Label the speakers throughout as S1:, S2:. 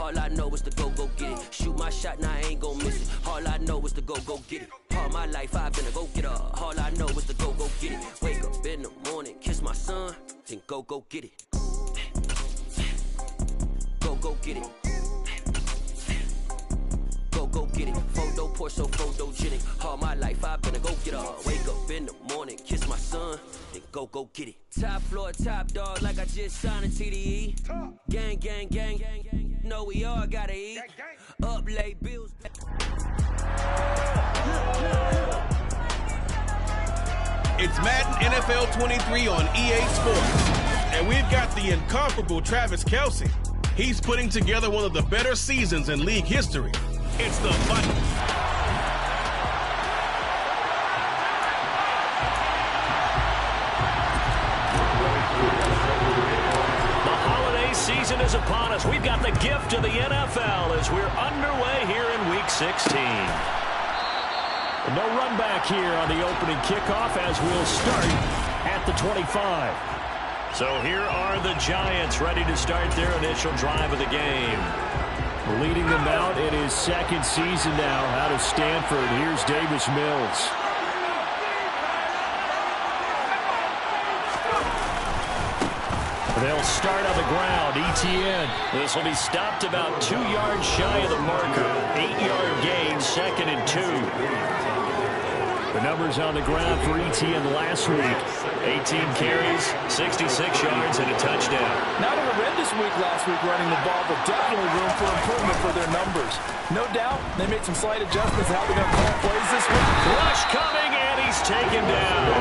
S1: All I know is to go get it. Shoot my shot, now I ain't gon' miss it. All I know is to go get it. All my life I've been a go-getter. All I know is to go get it. Wake up in the morning, kiss my son, then go get it. Go get it. Go get it. Photo poor, so photogenic. All my life I've been a go-getter. Wake up in the morning, kiss my son, then go get it. Top floor, top dog, like I just signed a TDE. Gang, gang, gang, gang, gang. Know we all gotta eat. Up late bills.
S2: It's Madden NFL 23 on EA Sports. And we've got the incomparable Travis Kelce. He's putting together one of the better seasons in league history. It's the fight.
S3: The holiday season is upon us. We've got the gift of the NFL as we're underway here in Week 16. No run back here on the opening kickoff as we'll start at the 25. So here are the Giants ready to start their initial drive of the game. Leading them out in his second season now out of Stanford. Here's Davis Mills. They'll start on the ground. ETN. This will be stopped about 2 yards shy of the marker. 8-yard gain, 2nd and 2. The numbers on the ground for ETN last week. 18 carries, 66 yards, and a touchdown.
S4: Not a horrendous week last week running the ball, but definitely room for improvement for their numbers. No doubt they made some slight adjustments to how they're going to call plays this week.
S3: Rush coming, and he's taken down.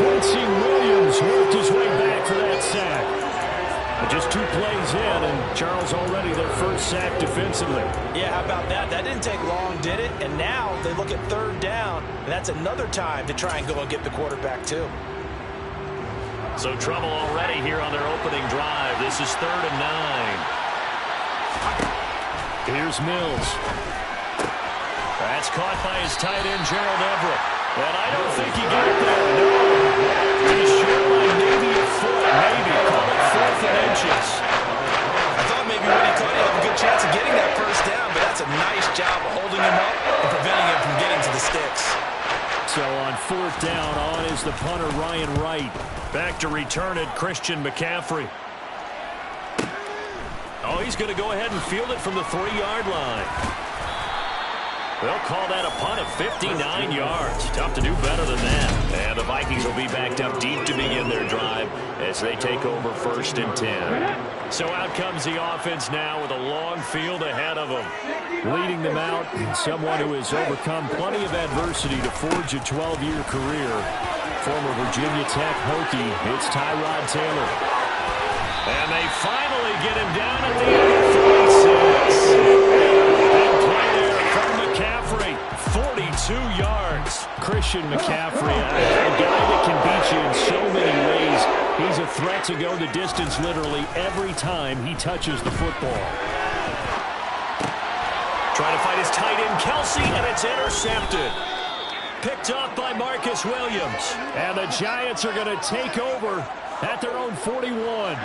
S3: Quincy Williams worked his way back for that sack. Just 2 plays in, and Charles already their first sack defensively.
S4: Yeah, how about that? That didn't take long, did it? And now they look at 3rd down, and that's another time to try and go and get the quarterback too.
S3: So trouble already here on their opening drive. This is 3rd and 9. Here's Mills. That's caught by his tight end, Gerald Everett. And I don't think he got there. No. He's short by maybe a foot. Maybe. Call it 4th and inches.
S4: I thought maybe when he caught it, he had a good chance of getting that first down, but that's a nice job of holding him up and preventing him from getting to the sticks.
S3: So on 4th down, on is the punter, Ryan Wright. Back to return it, Christian McCaffrey. Oh, he's going to go ahead and field it from the 3-yard line. They'll call that a punt of 59 yards. Tough to do better than that. And the Vikings will be backed up deep to begin their drive as they take over 1st and 10. So out comes the offense now with a long field ahead of them. Leading them out, someone who has overcome plenty of adversity to forge a 12-year career. Former Virginia Tech Hokie, it's Tyrod Taylor. And they finally get him down at the end of 46. Big play there from McCaffrey. 42 yards. Christian McCaffrey, a guy that can beat you in so many ways. He's a threat to go the distance literally every time he touches the football. Trying to fight his tight end, Kelce, and it's intercepted. Picked up by Marcus Williams. And the Giants are going to take over at their own 41.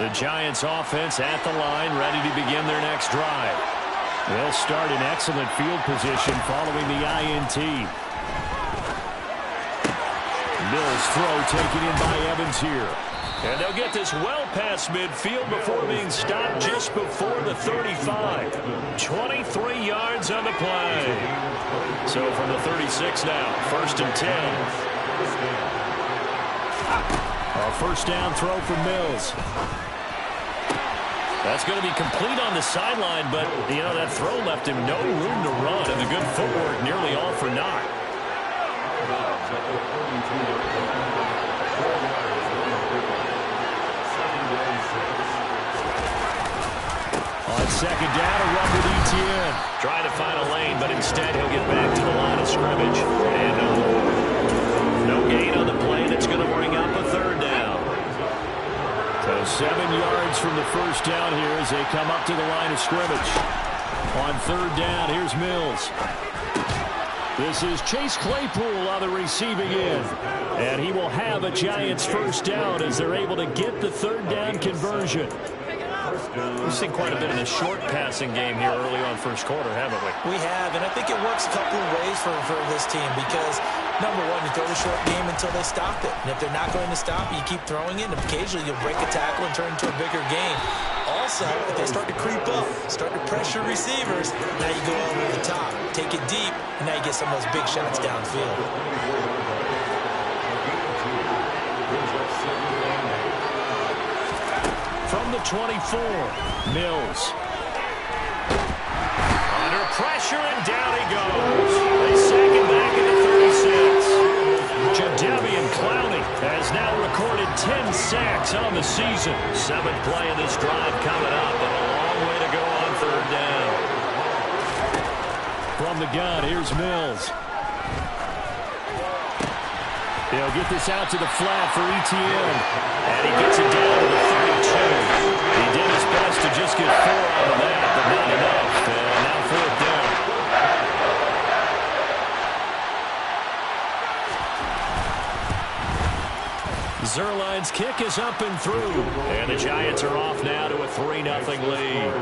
S3: The Giants offense at the line, ready to begin their next drive. They'll start in excellent field position following the INT. Mills throw taken in by Evans here. And they'll get this well past midfield before being stopped just before the 35. 23 yards on the play. So from the 36 now, 1st and 10. A 1st down throw for Mills. That's going to be complete on the sideline, but, you know, that throw left him no room to run, and the good footwork nearly all for naught. On 2nd down, a run with ETN. Trying to find a lane, but instead he'll get back to the line of scrimmage. And no gain on the play. That's going to bring up a 3rd down. So 7 yards from the 1st down here as they come up to the line of scrimmage. On 3rd down, here's Mills. This is Chase Claypool on the receiving end. And he will have a Giants 1st down as they're able to get the 3rd down conversion. We've seen quite a bit of the short passing game here early on first quarter, haven't we?
S4: We have, and I think it works a couple of ways for this team because, number one, you throw the short game until they stop it. And if they're not going to stop it, you keep throwing it, and occasionally you'll break a tackle and turn it into a bigger game. Also, if they start to creep up, start to pressure receivers, now you go over the top, take it deep, and now you get some of those big shots downfield.
S3: From the 24, Mills. Under pressure, and down he goes. They sack him back at the 36. Jadeveon Clowney has now recorded 10 sacks on the season. 7th play of this drive coming up, but a long way to go on third down. From the gun, here's Mills. He'll get this out to the flat for ETN. And he gets it down to the 32. He did his best to just get 4 out of that, but not enough. And now 4th down. Zerline's kick is up and through. And the Giants are off now to a 3-0 lead.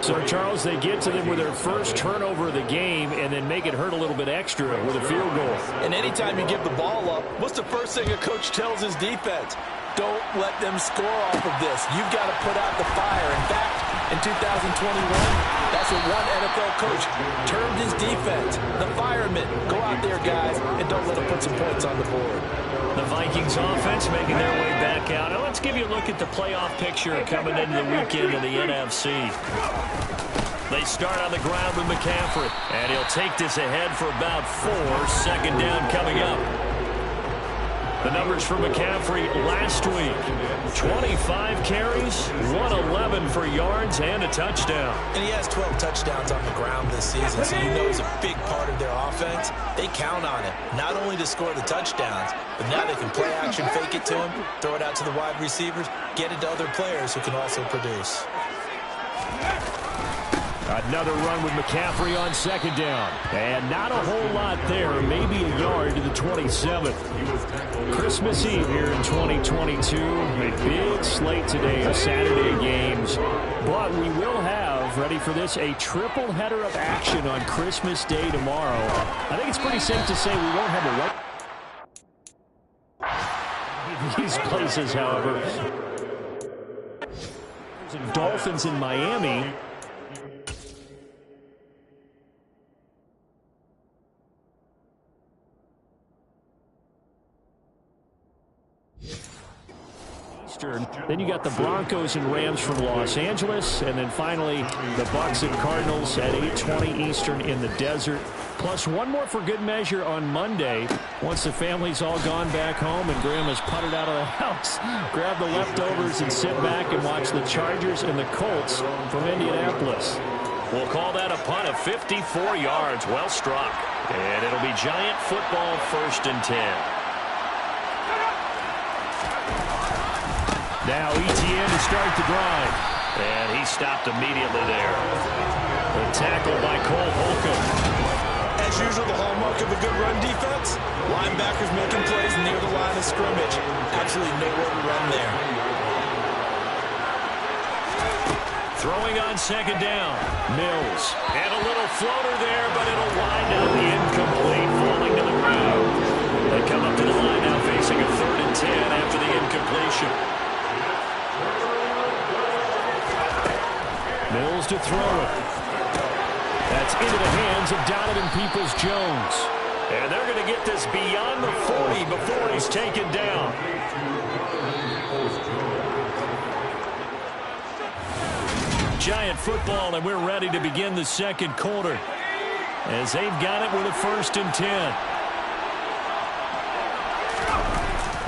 S3: So, Charles, they get to them with their first turnover of the game and then make it hurt a little bit extra with a field goal.
S4: And anytime you give the ball up, what's the first thing a coach tells his defense? Don't let them score off of this. You've got to put out the fire. In fact, in 2021, that's what one NFL coach termed his defense. The firemen. Go out there, guys, and don't let them put some points on the board.
S3: The Vikings offense making their way back out. Now let's give you a look at the playoff picture coming into the weekend of the NFC. They start on the ground with McCaffrey, and he'll take this ahead for about 4. 2nd down coming up. The numbers for McCaffrey last week: 25 carries, 111 for yards, and a touchdown.
S4: And he has 12 touchdowns on the ground this season, so you know he's a big part of their offense. They count on it, not only to score the touchdowns, but now they can play action, fake it to him, throw it out to the wide receivers, get it to other players who can also produce.
S3: Another run with McCaffrey on 2nd down. And not a whole lot there. Maybe a yard to the 27th. Christmas Eve here in 2022. A big slate today of Saturday games. But we will have, ready for this, a triple header of action on Christmas Day tomorrow. I think it's pretty safe to say we won't have a these places, however. Dolphins in Miami. Then you got the Broncos and Rams from Los Angeles, and then finally the Bucs and Cardinals at 8:20 Eastern in the desert. Plus one more for good measure on Monday. Once the family's all gone back home and Grandma's puttered out of the house, grab the leftovers and sit back and watch the Chargers and the Colts from Indianapolis. We'll call that a punt of 54 yards. Well struck. And it'll be Giant football 1st and 10. Now ETN to start the drive. And he stopped immediately there. The tackle by Cole Holcomb.
S4: As usual, the hallmark of a good run defense, linebackers making plays near the line of scrimmage. Absolutely nowhere to run there.
S3: Throwing on 2nd down. Mills. And a little floater there, but it'll wind up incomplete, falling to the ground. They come up to the line now facing a 3rd and 10 after the incompletion. Mills to throw it. That's into the hands of Donovan Peoples-Jones. And they're going to get this beyond the 40 before he's taken down. Giant football, and we're ready to begin the 2nd quarter. As they've got it with a 1st and 10.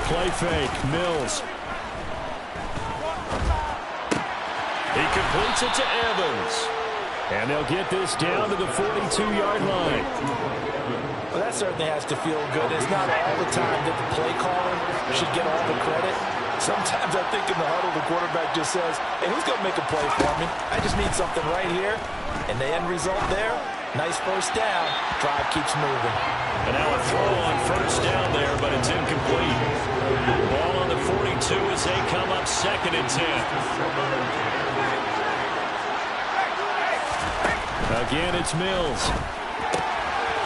S3: Play fake, Mills. He completes it to Evans. And they'll get this down to the 42-yard line.
S4: Well, that certainly has to feel good. It's not all the time that the play caller should get all the credit. Sometimes I think in the huddle, the quarterback just says, hey, who's going to make a play for me? I just need something right here. And the end result there, nice 1st down. Drive keeps moving.
S3: And now a throw on 1st down there, but it's incomplete. Ball on the 42 as they come up 2nd and 10. Again, it's Mills.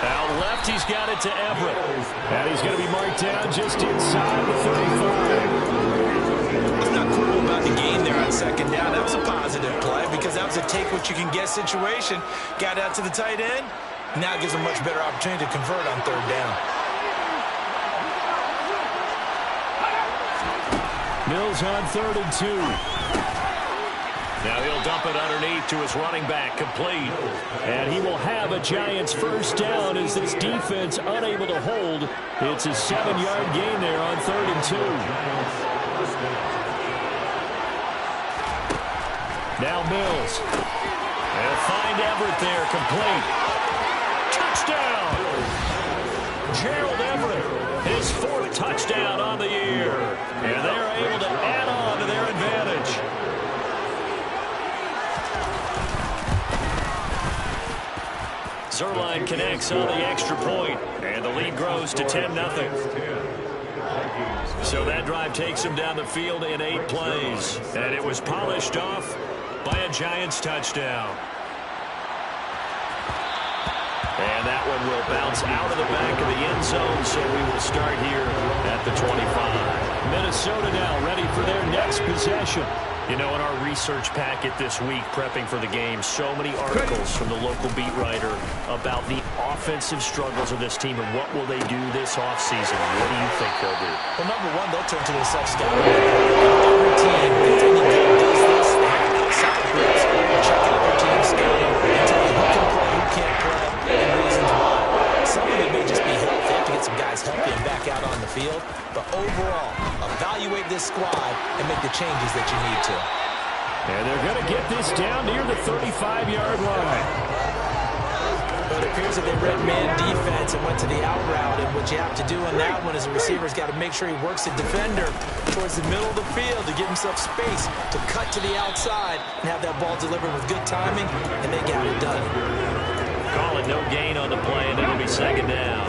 S3: Out left, he's got it to Everett. And he's going to be marked down just inside the 35.
S4: It's not cool about the game there on second down. That was a positive play because that was a take-what-you-can-get situation. Got out to the tight end. Now it gives him a much better opportunity to convert on third down.
S3: Mills on 3rd and 2. Now he'll dump it underneath to his running back, complete. And he will have a Giants first down as this defense unable to hold. It's a 7-yard gain there on 3rd and 2. Now Mills. They'll find Everett there, complete. Touchdown! Gerald Everett, his 4th touchdown on the year. And they're able to add on to their advantage. Zerline connects on the extra point, and the lead grows to 10-0. So that drive takes him down the field in 8 plays, and it was polished off by a Giants touchdown. And that one will bounce out of the back of the end zone, so we will start here at the 25. Minnesota now ready for their next possession. You know, in our research packet this week, prepping for the game, so many articles from the local beat writer about the offensive struggles of this team and what will they do this offseason. What do you think they'll do?
S4: Well, number one, they'll turn to their self-scouting. Every team that's any game does this. They have outside groups. Check out their team scouting and tell you who can play, who can't play, and reasons why. Some of it may just be health. They have to get some guys healthy and back out on the field. But overall, evaluate this squad and make the changes that you need to.
S3: And they're going to get this down near the 35-yard line.
S4: But it appears that they read man defense and went to the out route. And what you have to do on that one is the receiver's got to make sure he works the defender towards the middle of the field to give himself space to cut to the outside and have that ball delivered with good timing, and they got it done.
S3: Call it no gain on the play, and it'll be second down.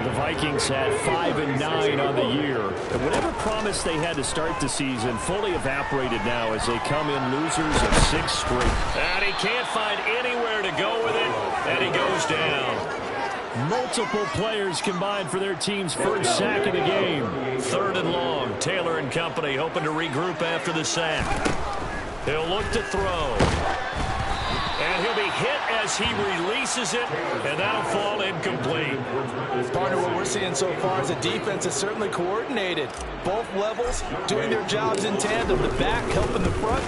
S3: The Vikings had 5-9 on the year. And whatever promise they had to start the season fully evaporated now as they come in losers of 6 straight. And he can't find anywhere to go with it, and he goes down. Multiple players combined for their team's first sack of the game. 3rd and long. Taylor and company hoping to regroup after the sack. He'll look to throw. And he'll be hit as he releases it, and that'll fall incomplete.
S4: Partner, what we're seeing so far is the defense is certainly coordinated. Both levels doing their jobs in tandem. The back helping the front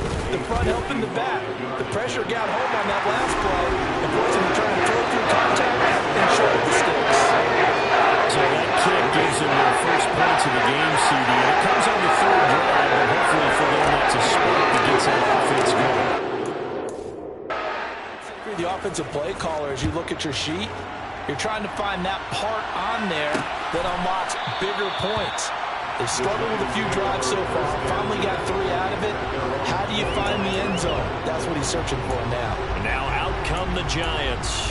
S4: helping the back. The pressure got home on that last play, and forcing him to try and throw through contact and short of the sticks.
S3: So that kick gives them their first points of the game, CD. And it comes on the 3rd drive, but hopefully for them that's a spark that gets that offense going.
S4: The offensive play caller, as you look at your sheet, you're trying to find that part on there that unlocks bigger points. They've struggled with a few drives so far. Finally got 3 out of it. How do you find the end zone? That's what he's searching for now.
S3: Now out come the Giants.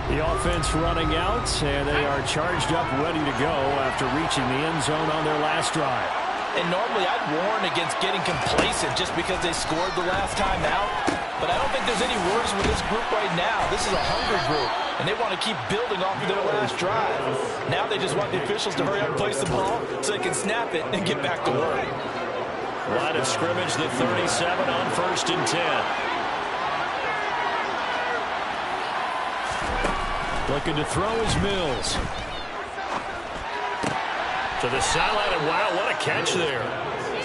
S3: The offense running out, and they are charged up, ready to go after reaching the end zone on their last drive.
S4: And normally I'd warn against getting complacent just because they scored the last time out. But I don't think there's any worries with this group right now. This is a hungry group, and they want to keep building off of their last drive. Now they just want the officials to hurry up and place the ball so they can snap it and get back to work.
S3: Line of scrimmage, the 37 on 1st and 10. Looking to throw is Mills. To the sideline, and wow, what a catch there.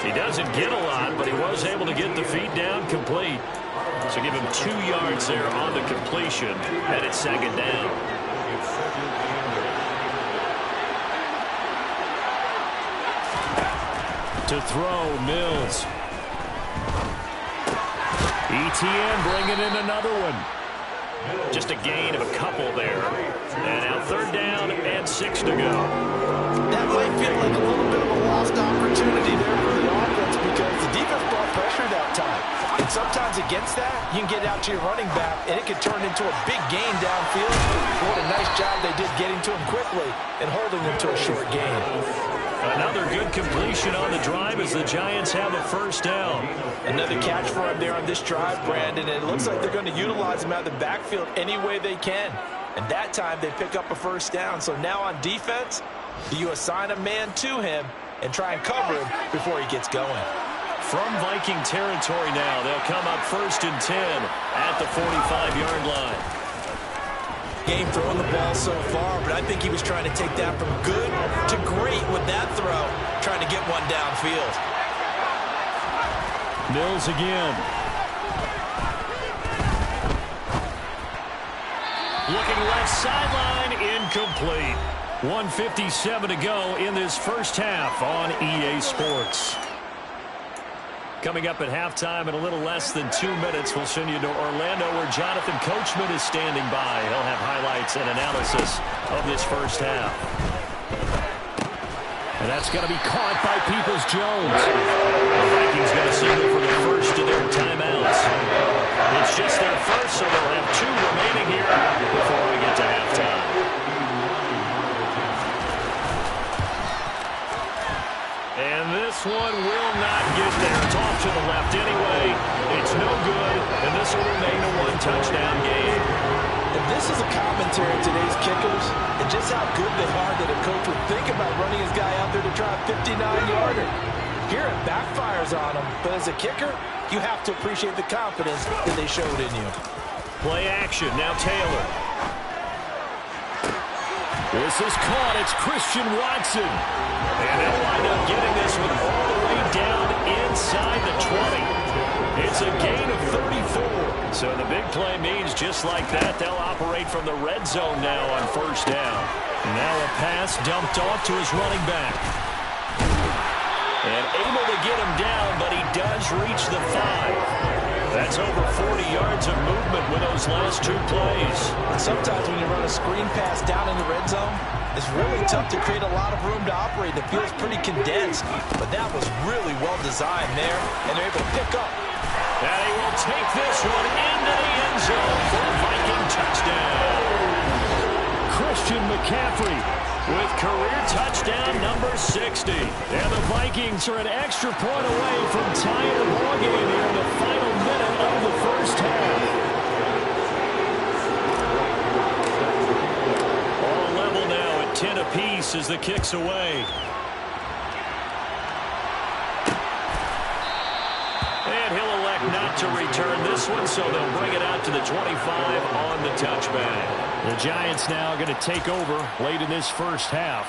S3: He doesn't get a lot, but he was able to get the feet down complete. So give him 2 yards there on the completion, and it's second down. To throw, Mills. ETN bringing in another one. Just a gain of a couple there. And now 3rd down and 6 to go.
S4: That might feel like a little bit of a lost opportunity there for the offense because the defense brought pressure that time. And sometimes against that, you can get out to your running back, and it can turn into a big gain downfield. What a nice job they did getting to him quickly and holding them to a short gain.
S3: Another good completion on the drive as the Giants have a first down.
S4: Another catch for him there on this drive, Brandon. And it looks like they're going to utilize him out of the backfield any way they can. And that time they pick up a first down. So now on defense, do you assign a man to him and try and cover him before he gets going?
S3: From Viking territory now, they'll come up 1st and 10 at the 45-yard line.
S4: Game throwing the ball so far, but I think he was trying to take that from good to great with that throw, trying to get one downfield.
S3: Mills again. Looking left sideline, incomplete. 1:57 to go in this first half on EA Sports. Coming up at halftime in a little less than 2 minutes, we'll send you to Orlando where Jonathan Coachman is standing by. He'll have highlights and analysis of this first half. And that's going to be caught by Peoples-Jones. The Vikings going to signal for the first of their timeouts. It's just their first, so they'll have 2 remaining here before we get to halftime. And this one will not get there. It's off to the left anyway. It's no good, and this will remain a 1-touchdown game.
S4: And this is a commentary of today's kickers and just how good they are that a coach would think about running his guy out there to try a 59-yarder. Here it backfires on him, but as a kicker, you have to appreciate the confidence that they showed in you.
S3: Play action, now Taylor. This is caught. It's Christian Watson. And they'll wind up getting this one all the way down inside the 20. It's a gain of 34. So the big play means just like that, they'll operate from the red zone now on first down. Now a pass dumped off to his running back. And able to get him down, but he does reach the 5. That's over 40 yards of movement with those last 2 plays.
S4: And sometimes when you run a screen pass down in the red zone, it's really tough to create a lot of room to operate. It feels pretty condensed, but that was really well designed there, and they're able to pick up.
S3: And he will take this one into the end zone for a Viking touchdown. Christian McCaffrey with career touchdown number 60. And the Vikings are an extra point away from tying the ball game here in the final minute of the first half. All level now at 10 apiece as the kick's away. And he'll elect not to return this one, so they'll bring it out to the 25 on the touchback. The Giants now going to take over late in this first half.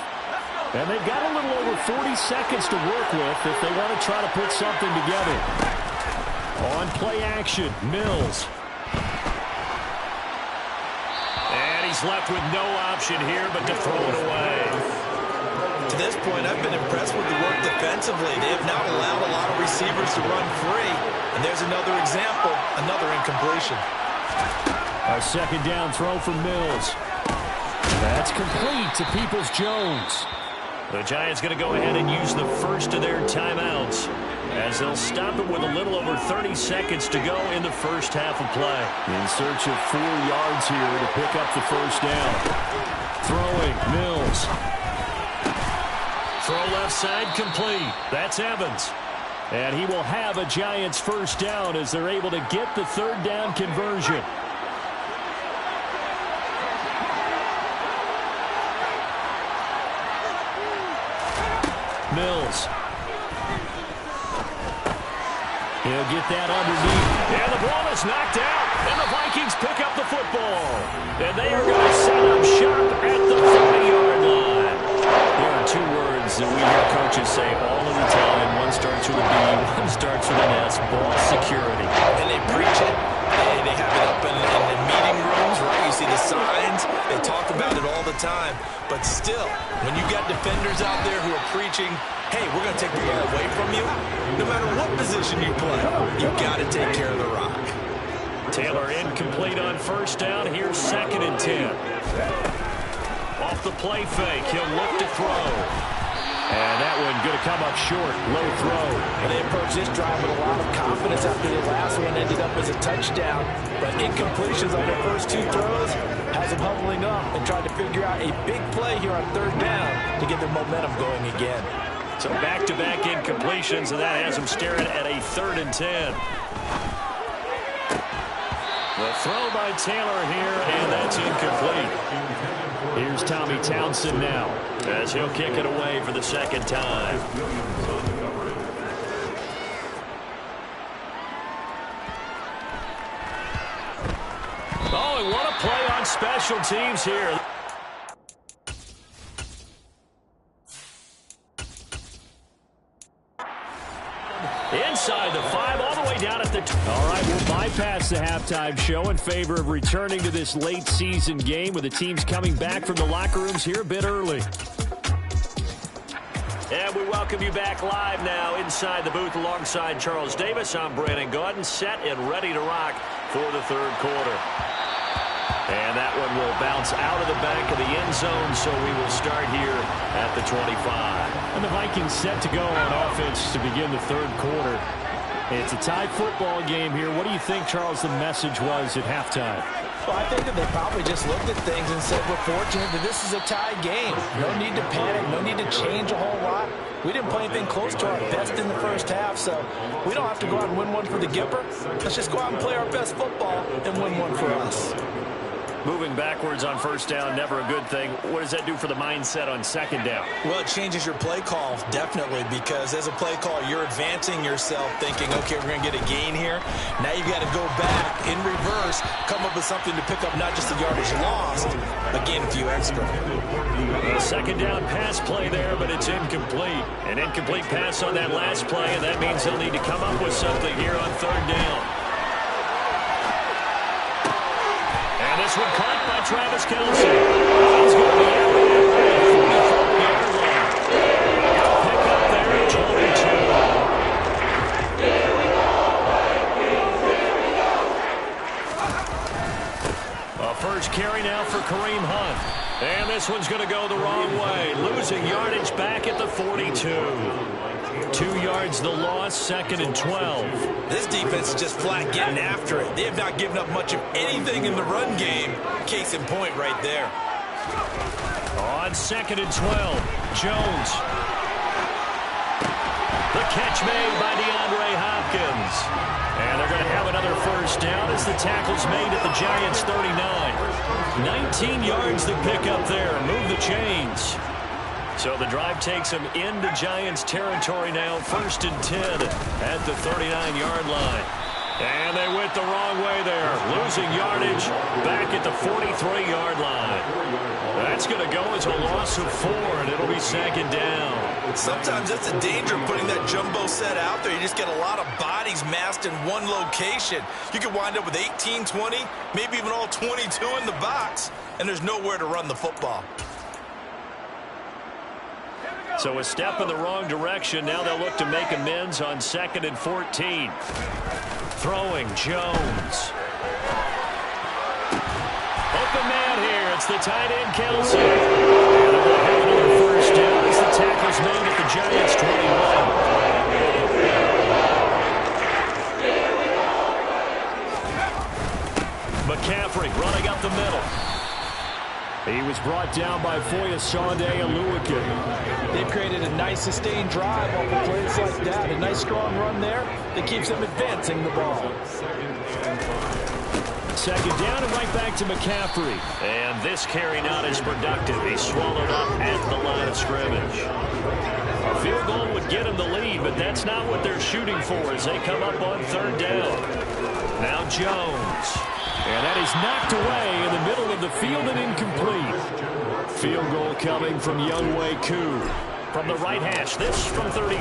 S3: And they've got a little over 40 seconds to work with if they want to try to put something together. On play action, Mills. And he's left with no option here but to throw it away.
S4: To this point, I've been impressed with the work defensively. They have not allowed a lot of receivers to run free. And there's another example, another incompletion.
S3: A second down throw from Mills. That's complete to Peoples-Jones. The Giants going to go ahead and use the first of their timeouts as they'll stop it with a little over 30 seconds to go in the first half of play. In search of 4 yards here to pick up the first down. Throwing, Mills. Throw left side complete. That's Evans. And he will have a Giants first down as they're able to get the 3rd down conversion. Mills. He'll get that underneath. And the ball is knocked out. And the Vikings pick up the football. And they are going to set up shop at the 40-yard line. There are 2 words that we hear coaches say all of the time. One starts with a B, one starts with an S. Ball security.
S4: And they preach it. They have it up in meeting rooms, right? You see the signs. They talk about it all the time. But still, when you got defenders out there who are preaching, hey, we're going to take the ball away from you, no matter what position you play, you got to take care of the rock.
S3: Taylor incomplete on first down. Here's 2nd and 10. Off the play fake, he'll look to throw. And that one going to come up short. Low throw.
S4: And they approached this drive with a lot of confidence after the last one ended up as a touchdown. But incompletions on their first two throws has them huddling up and trying to figure out a big play here on third down to get their momentum going again.
S3: So back-to-back incompletions, and that has them staring at a 3rd and 10. The throw by Taylor here, and that's incomplete. Here's Tommy Townsend now, as he'll kick it away for the second time. Oh, and what a play on special teams here. Inside the 5, all the way down at the... All right, we'll bypass the halftime show in favor of returning to this late season game with the teams coming back from the locker rooms here a bit early. And we welcome you back live now inside the booth alongside Charles Davis. I'm Brandon Gaudin, set and ready to rock for the third quarter. And that one will bounce out of the back of the end zone, so we will start here at the 25. And the Vikings set to go on offense to begin the third quarter. It's a tie football game here. What do you think, Charles, the message was at halftime?
S4: Well, I think that they probably just looked at things and said, we're fortunate that this is a tie game. No need to panic, no need to change a whole lot. We didn't play anything close to our best in the first half, so we don't have to go out and win one for the Gipper. Let's just go out and play our best football and win one for us.
S3: Moving backwards on first down, never a good thing. What does that do for the mindset on second down?
S4: Well, it changes your play call, definitely, because as a play call, you're advancing yourself thinking, okay, we're going to get a gain here. Now you got to go back in reverse, come up with something to pick up not just the yardage lost, but gain a few extra.
S3: A second down pass play there, but it's incomplete. An incomplete pass on that last play, and that means they'll need to come up with something here on third down. And this one caught by Travis Kelce. He's going to be out of the 44-yard line. Pick up there at 22. A first carry now for Kareem Hunt. And this one's going to go the wrong way. Losing yardage back at the 42. 2 yards the loss, 2nd and 12.
S4: This defense is just flat getting after it. They have not given up much of anything in the run game. Case in point right there.
S3: On 2nd and 12, Jones. The catch made by DeAndre Hopkins. And they're going to have another first down as the tackle's made at the Giants' 39. 19 yards to pick up there. Move the chains. So the drive takes them into Giants territory now, 1st and 10 at the 39-yard line. And they went the wrong way there, losing yardage back at the 43-yard line. That's going to go as a loss of 4, and it'll be 2nd down.
S4: Sometimes that's the danger of putting that jumbo set out there. You just get a lot of bodies massed in one location. You could wind up with 18, 20, maybe even all 22 in the box, and there's nowhere to run the football.
S3: So a step in the wrong direction. Now they'll look to make amends on 2nd and 14. Throwing Jones. Open man here. It's the tight end, Kelce. And they're going to have another first down as the tackle's made at the Giants' 21. McCaffrey running up the middle. He was brought down by Foyesonde Oluwakin.
S4: They've created a nice sustained drive off of plays like that. A nice strong run there that keeps them advancing the ball.
S3: 2nd down and right back to McCaffrey. And this carry not as productive. He's swallowed up at the line of scrimmage. A field goal would get him the lead, but that's not what they're shooting for as they come up on 3rd down. Now Jones. And that is knocked away in the middle of the field and incomplete. Field goal coming from Younghoe Koo. From the right hash, this from 33.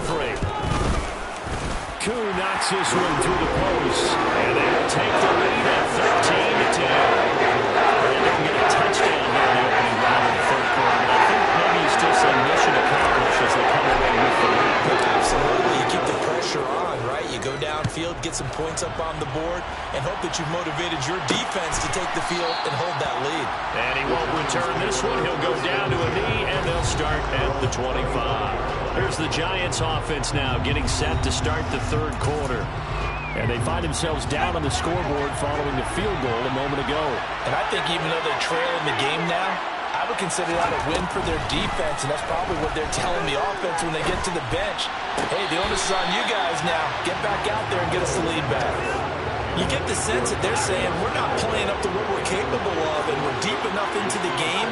S3: Koo knocks this one through the post. And they'll take the lead at 13-10. They didn't get a touchdown here in the opening round of the third quarter. But I think maybe it's just a mission accomplished as they come away with the lead.
S4: Absolutely. You keep the pressure on, right? You go downfield, get some points up on the board, and hope that you've motivated your defense to take the field and hold that lead.
S3: And he won't return this one. He'll go down to a knee, and they'll start at the 25. Here's the Giants offense now getting set to start the third quarter. And they find themselves down on the scoreboard following the field goal a moment ago.
S4: And I think even though they're trailing the game now, I would consider that a win for their defense, and that's probably what they're telling the offense when they get to the bench. Hey, the onus is on you guys now. Get back out there and get us the lead back. You get the sense that they're saying we're not playing up to what we're capable of, and we're deep enough into the game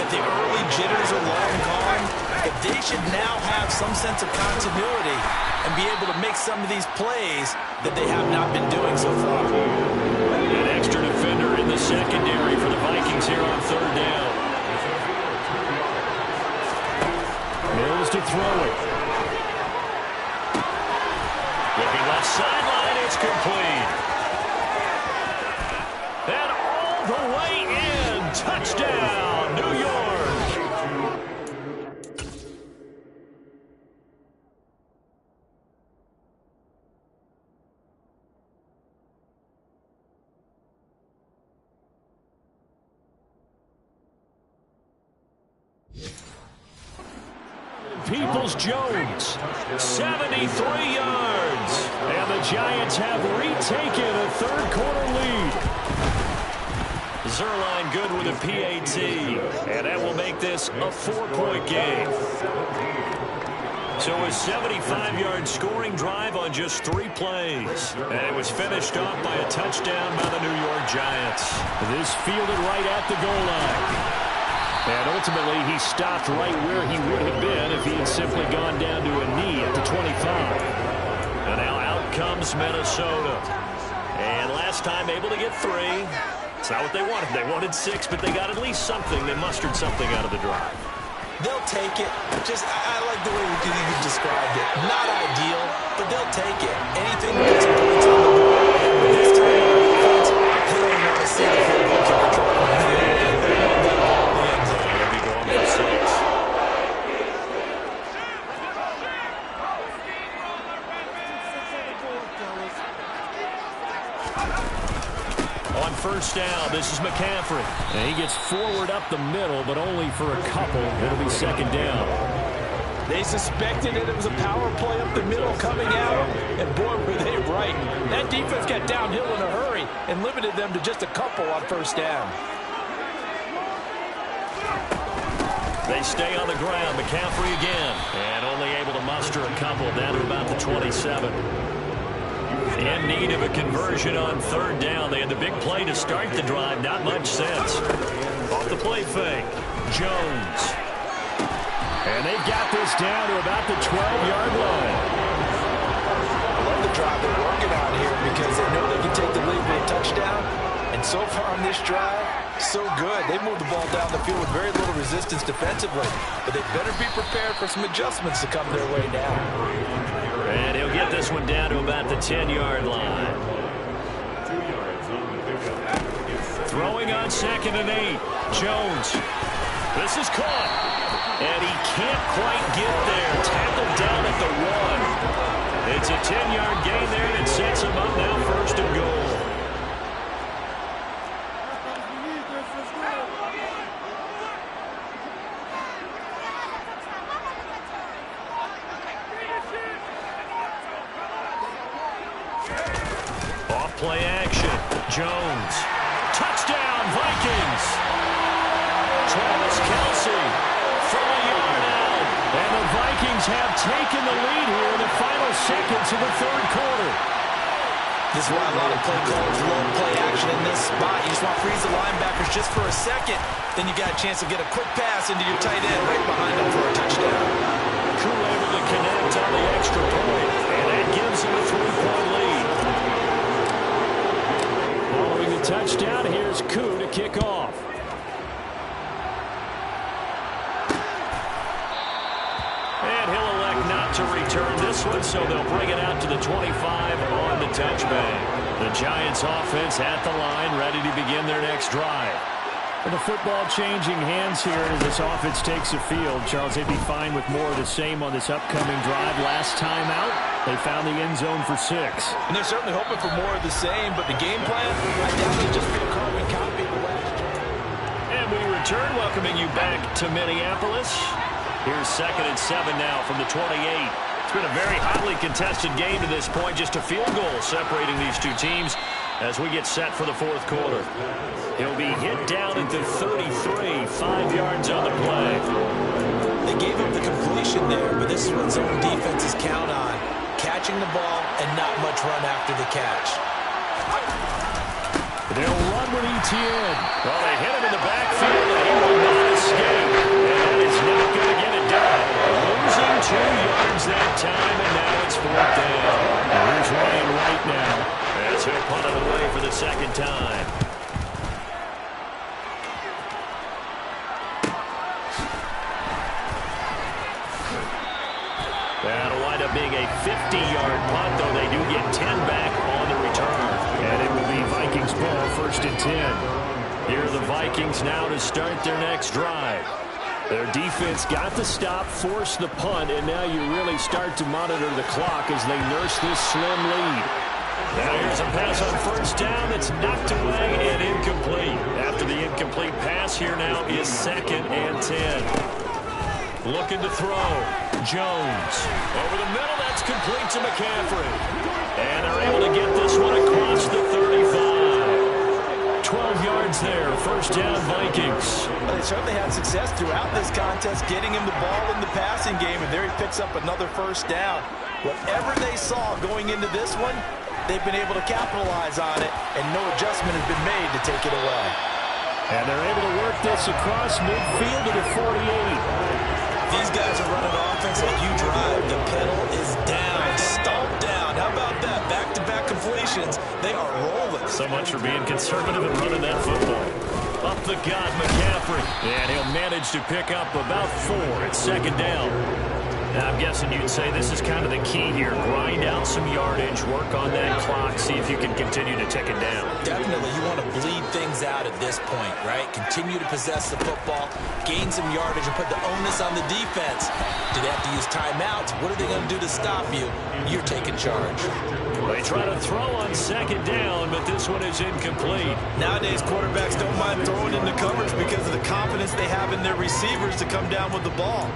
S4: that the early jitters are long gone, that they should now have some sense of continuity and be able to make some of these plays that they have not been doing so far.
S3: An extra defender in the secondary for the Vikings here on third down. Mills to throw it. Looking left sideline, it's complete. And all the way in. Touchdown, New York. Peoples-Jones, 73 yards. And the Giants have retaken a third-quarter lead. Zerline good with a PAT. And that will make this a 4-point game. So a 75-yard scoring drive on just 3 plays. And it was finished off by a touchdown by the New York Giants. This fielded right at the goal line. And ultimately, he stopped right where he would have been if he had simply gone down to a knee at the 25. And now out comes Minnesota. And last time able to get 3. It's not what they wanted. They wanted 6, but they got at least something. They mustered something out of the drive.
S4: They'll take it. I like the way you described it. Not ideal, but they'll take it. Anything that gets points on the board. This time on defense, they don't want to see the field goal kick return.
S3: On first down, this is McCaffrey. And he gets forward up the middle, but only for a couple. It'll be second down.
S4: They suspected it was a power play up the middle coming out, and boy, were they right. That defense got downhill in a hurry and limited them to just a couple on first down.
S3: They stay on the ground. McCaffrey again. And only able to muster a couple down to about the 27. In need of a conversion on third down. They had the big play to start the drive. Not much sense. Off the play fake. Jones. And they've got this down to about the 12-yard line.
S4: I love the drive they're working on here because they know they can take the lead with a touchdown. And so far on this drive, so good. They moved the ball down the field with very little resistance defensively. But they better be prepared for some adjustments to come their way now.
S3: And he'll get this one down to about the 10-yard line. Throwing on 2nd and 8. Jones. This is caught. And he can't quite get there. Tackled down at the 1. It's a 10-yard gain there, and it sets him up now 1st and goal. Play action. Jones. Touchdown, Vikings. Travis Kelce from a yard out. And the Vikings have taken the lead here in the final seconds of the third quarter.
S4: This is why a lot of play callers love play action in this spot. You just want to freeze the linebackers just for a second. Then you got a chance to get a quick pass into your tight end right behind them for a touchdown.
S3: Crew able to connect on the extra point. And that gives them a 3-point lead. Following the touchdown, here's Koo to kick off. And he'll elect not to return this one, so they'll bring it out to the 25 on the touchback. The Giants offense at the line, ready to begin their next drive. For the football changing hands here as this offense takes the field. Charles, they'd be fine with more of the same on this upcoming drive. Last time out, they found the end zone for 6.
S4: And they're certainly hoping for more of the same, but the game plan, I doubt it'll just be a carbon copy of the last.
S3: And we return, welcoming you back to Minneapolis. Here's 2nd and 7 now from the 28. It's been a very hotly contested game to this point. Just a field goal separating these two teams as we get set for the fourth quarter. He'll be hit down at the 33, 5 yards on the play.
S4: They gave up the completion there, but this is what zone defenses count on. Catching the ball and not much run after the catch.
S3: They'll run with Etienne. Well, they hit him in the backfield, and he will not escape. And that is not going to get it done. Losing 2 yards that time, and now it's 4th down. Here's Ryan Wright now, as he'll punt it away for the 2nd time. That'll wind up being a 50-yard punt, though they do get 10 back on the return. And it will be Vikings ball, 1st and 10. Here are the Vikings now to start their next drive. Their defense got the stop, forced the punt, and now you really start to monitor the clock as they nurse this slim lead. Now here's a pass on 1st down that's knocked away and incomplete. After the incomplete pass, here now is 2nd and 10. Looking to throw. Jones. Over the middle, that's complete to McCaffrey. And they're able to get this one across the 35. 12 yards there. 1st down, Vikings.
S4: Well, they certainly had success throughout this contest, getting him the ball in the passing game, and there he picks up another 1st down. Whatever they saw going into this one, they've been able to capitalize on it, and no adjustment has been made to take it away.
S3: And they're able to work this across midfield to the 48.
S4: These guys are running offense like you drive. The pedal is down, stomped down. How about that? Back-to-back completions. They are rolling.
S3: So much for being conservative and running that football. Up the gut, McCaffrey. And he'll manage to pick up about 4 at 2nd down. Now, I'm guessing you'd say this is kind of the key here. Grind out some yardage, work on that clock, see if you can continue to tick it down.
S4: Definitely, you want to bleed things out at this point, right? Continue to possess the football, gain some yardage, and put the onus on the defense. Do they have to use timeouts? What are they going to do to stop you? You're taking charge.
S3: They try to throw on 2nd down, but this one is incomplete.
S4: Nowadays, quarterbacks don't mind throwing into coverage because of the confidence they have in their receivers to come down with the ball.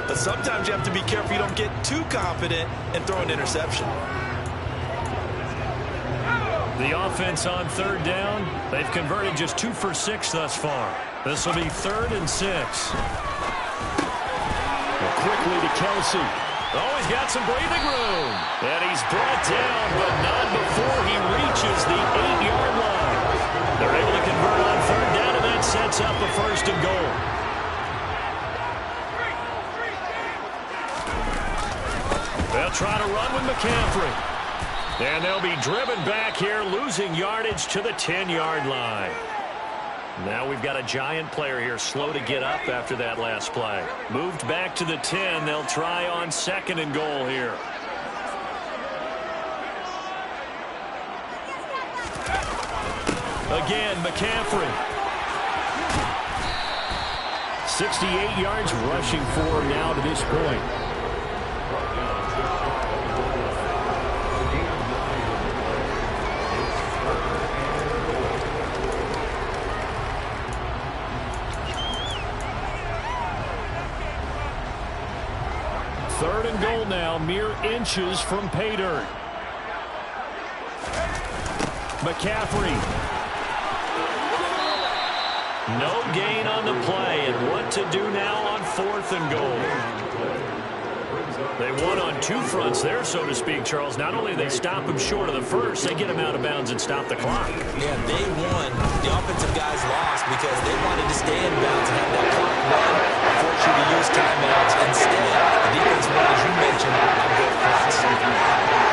S4: But sometimes you have to be careful you don't get too confident and throw an interception.
S3: The offense on 3rd down, they've converted just 2 for 6 thus far. This will be 3rd and 6. Quickly to Kelsey. Oh, he's got some breathing room. And he's brought down, but not before he reaches the 8-yard line. They're able to convert on 3rd down, and that sets up a 1st and goal. They'll try to run with McCaffrey. And they'll be driven back here, losing yardage to the 10-yard line. Now we've got a giant player here, slow to get up after that last play. Moved back to the 10. They'll try on 2nd and goal here. Again, McCaffrey. 68 yards rushing for him now to this point. Third and goal now, mere inches from pay dirt. McCaffrey. No gain on the play, and what to do now on 4th and goal. They won on 2 fronts there, so to speak, Charles. Not only they stop him short of the first, they get him out of bounds and stop the clock.
S4: Yeah, they won. The offensive guys lost because they wanted to stay in bounds and have that clock run and force you to use timeouts. Instead, the defense won, as you mentioned, on both fronts.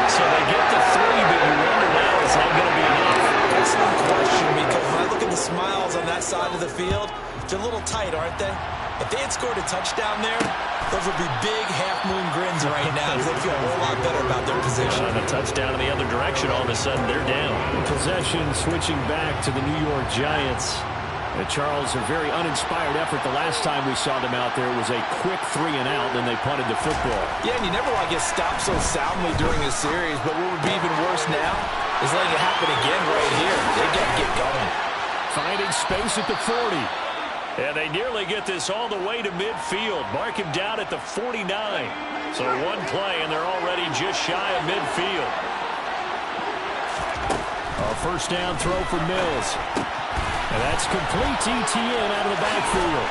S3: So they get the 3, but you wonder now, is that going to be enough?
S4: Excellent question, because when I look at the smiles on that side of the field, they're a little tight, aren't they? If they had scored a touchdown there, those would be big half-moon grins right now because they feel a whole lot better about their position.
S3: And a touchdown in the other direction, all of a sudden they're down. Possession switching back to the New York Giants. And Charles, a very uninspired effort. The last time we saw them out there was a quick 3-and-out, then they punted the football.
S4: Yeah, and you never want to get stopped so soundly during a series, but what would be even worse now is letting it happen again right here. They got to get going.
S3: Finding space at the 40. And they nearly get this all the way to midfield. Mark him down at the 49. So one play, and they're already just shy of midfield. A first down throw for Mills. And that's complete to Etienne out of the backfield.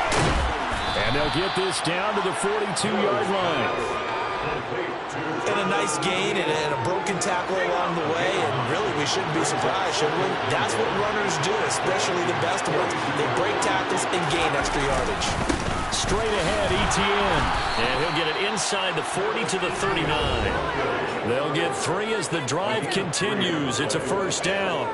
S3: And they'll get this down to the 42-yard line.
S4: And a nice gain and a broken tackle along the way, and really we shouldn't be surprised, should we? That's what runners do, especially the best ones. They break tackles and gain extra yardage.
S3: Straight ahead, Etienne. And he'll get it inside the 40 to the 39. They'll get 3 as the drive continues. It's a first down.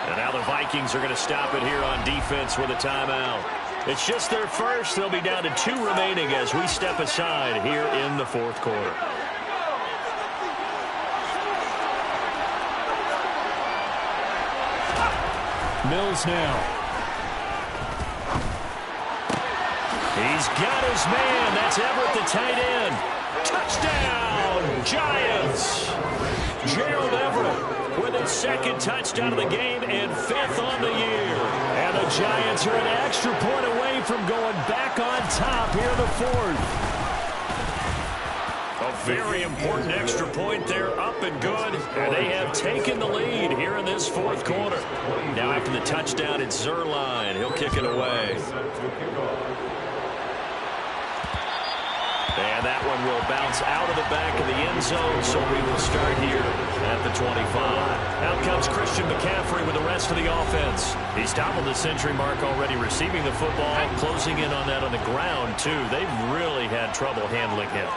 S3: And now the Vikings are going to stop it here on defense with a timeout. It's just their first. They'll be down to 2 remaining as we step aside here in the fourth quarter. Mills now. He's got his man. That's Everett, the tight end. Touchdown, Giants. Gerald Everett with his second touchdown of the game and 5th on the year. And the Giants are an extra point away from going back on top here in the fourth. A very important extra point there, up and good. And they have taken the lead here in this fourth quarter. Now after the touchdown, it's Zerline. He'll kick it away. And that one will bounce out of the back of the end zone, so we will start here at the 25. Out comes Christian McCaffrey with the rest of the offense. He's toppled the century mark already receiving the football, closing in on that on the ground, too. They've really had trouble handling him.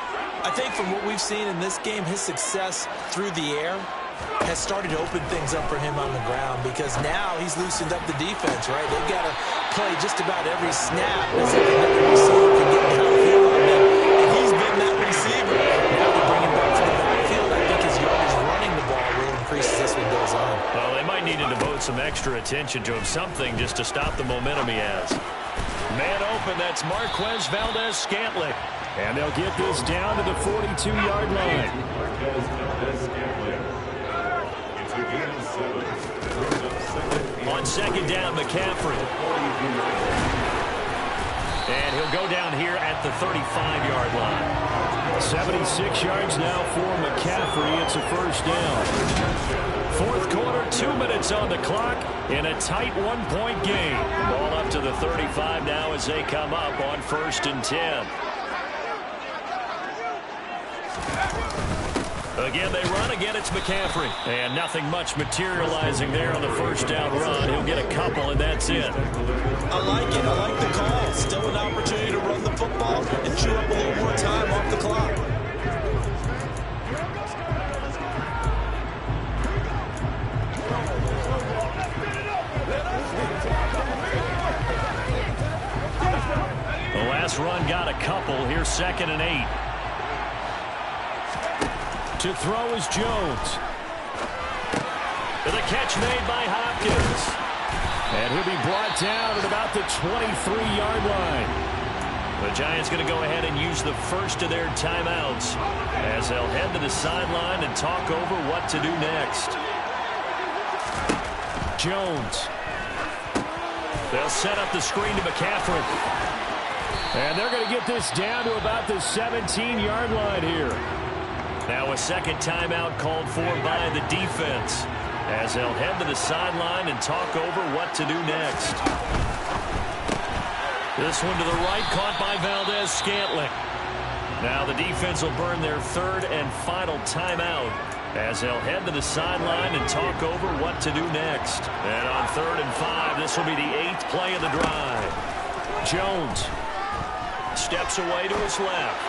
S4: I think from what we've seen in this game, his success through the air has started to open things up for him on the ground, because now he's loosened up the defense, right? They've got to play just about every snap as if another receiver can get downfield on them. And he's been that receiver. Now we bring him back to the backfield. I think his yardage running the ball will increase as this one goes on.
S3: Well, they might need to devote some extra attention to him, something just to stop the momentum he has. Man open, that's Marquez Valdez-Scantling. And they'll get this down to the 42-yard line. On second down, McCaffrey. And he'll go down here at the 35-yard line. 76 yards now for McCaffrey. It's a first down. Fourth quarter, 2 minutes on the clock in a tight one-point game. Ball up to the 35 now as they come up on 1st and 10. Again, they run. Again, it's McCaffrey. And nothing much materializing there on the first down run. He'll get a couple, and that's it.
S4: I like it. I like the call. Still an opportunity to run the football and chew up a little more time off the clock.
S3: The last run got a couple. Here's 2nd and 8. To throw is Jones. The catch made by Hopkins. And he'll be brought down at about the 23-yard line. The Giants going to go ahead and use the first of their timeouts as they'll head to the sideline and talk over what to do next. Jones. They'll set up the screen to McCaffrey. And they're going to get this down to about the 17-yard line here. Now a second timeout called for by the defense as they'll head to the sideline and talk over what to do next. This one to the right, caught by Valdez-Scantling. Now the defense will burn their 3rd and final timeout as they'll head to the sideline and talk over what to do next. And on 3rd and 5, this will be the 8th play of the drive. Jones steps away to his left.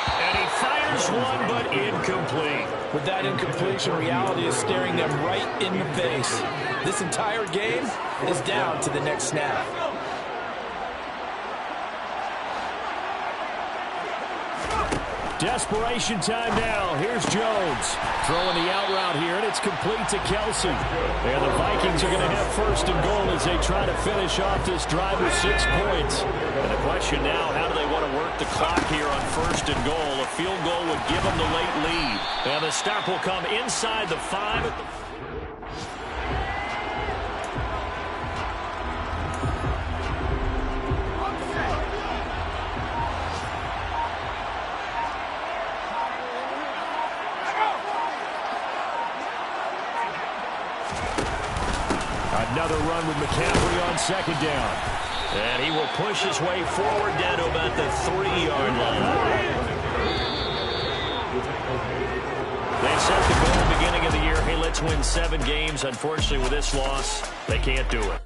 S3: And he fires one, but incomplete.
S4: With that incompletion, reality is staring them right in the face. This entire game is down to the next snap.
S3: Desperation time now. Here's Jones. Throwing the out route here, and it's complete to Kelsey. And the Vikings are going to have first and goal as they try to finish off this drive with 6 points. And the question now, how do they want to work the clock here on first and goal? A field goal would give them the late lead. And the stop will come inside the 5 at the Another run with McCaffrey on second down. And he will push his way forward down to about the 3-yard line. They set the goal at the beginning of the year. Hey, let's win 7 games. Unfortunately, with this loss, they can't do it.